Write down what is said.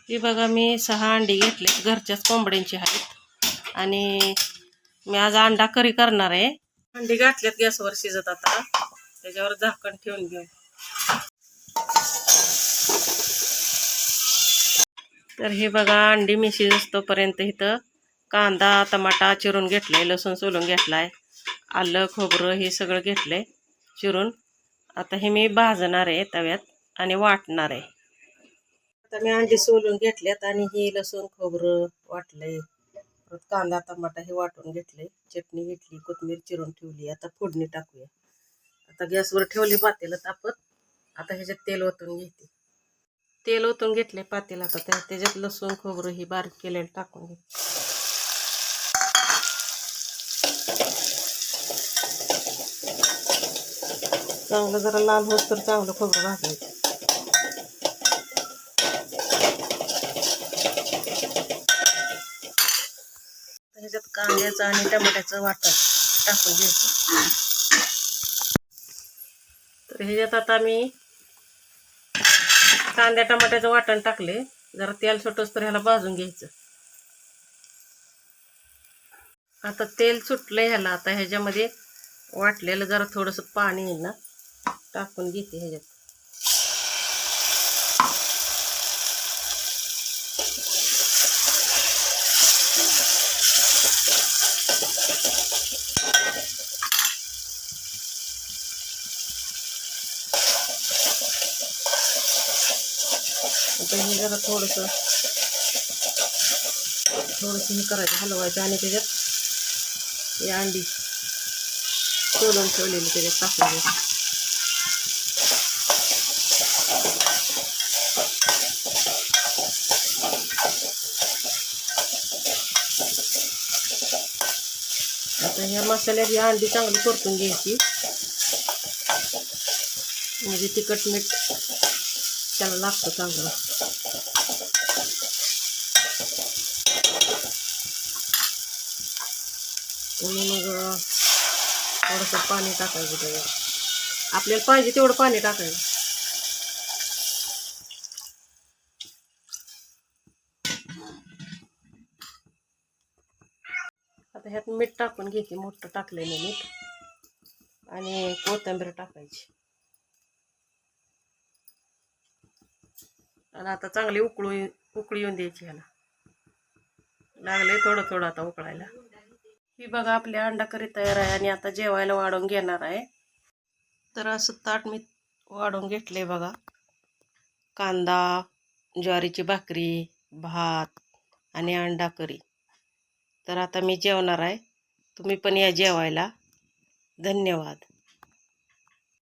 ही बघा मी 6 अंडी घेतले, घरच्याच कोंबड्यांची आहेत आणि मी आज अंडा करी करणार आहे। अंडी घातल्यात गॅसवर शिजत, आता त्याच्यावर झाकण ठेवून घेऊ। तर हे बघा अंडी मी शिजतोपर्यंत इथं कांदा टमाटा चिरून घेतलाय, लसूण सोलून घेतलाय, आलं खोबरं हे सगळं घेतलंय चिरून। आता हे मी भाजणार आहे तव्यात आणि वाटणार आहे। आता मी अंडी सोलून घेतल्यात आणि हे लसूण खोबरं वाटलंय, परत कांदा टमाटा हे वाटून घेतले, चटणी घेतली, कोथिंबीर चिरून ठेवली। आता फोडणी टाकूया। आता गॅसवर ठेवली पातेलं तापत। आता ह्याच्यात तेल ओतून घेते। तेल ओतून घेतले पातेल्यात, आता त्याच्यात लसूण खोबरं ही बारीक केलेलं टाकून घेते। चांगलं जरा लाल होत तर चांगलं खोबरं भाजायचं। ह्याच्यात कांद्याचं आणि टमाट्याचं वाटण टाकून घ्यायचं। तर ह्याच्यात आता मी कांद्या टमाट्याचं वाटण टाकले, जरा तेल सुटोस तर ह्याला भाजून घ्यायचं। आता तेल सुटलंय ह्याला, आता ह्याच्यामध्ये वाटलेलं जरा थोडंसं पाणी आहे ना टाकून घेते ह्याच्यात। आता हे जरा थोडंसं हे करायचं, हलवायचं आणि त्याच्यात ही अंडी सोलून ठेवलेली त्याच्यात टाकून द्यायची। आता ह्या मसाल्यात ही अंडी चांगली परतून घ्यायची, म्हणजे तिखट मीठ त्याला लागतं चांगलं। आणि मग थोडंसं पाणी टाकायचं त्याच्यात, आपल्याला पाहिजे तेवढं पाणी टाकायचं। आता ह्यात मीठ टाकून घ्यायचे, मोठं टाकलेलं मीठ, आणि कोथिंबीर टाकायची। आणि आता चांगली उकळी येऊन द्यायची ह्याला। लागले थोडं थोडं आता उकळायला। ही बघा आपली अंडा करी तयार आहे आणि आता जेवायला वाढून घेणार आहे। तर असं ताट मी वाढून घेतले बघा, कांदा, ज्वारीची भाकरी, भात आणि अंडा करी। तर आता मी जेवणार आहे, तुम्ही पण या जेवायला। धन्यवाद।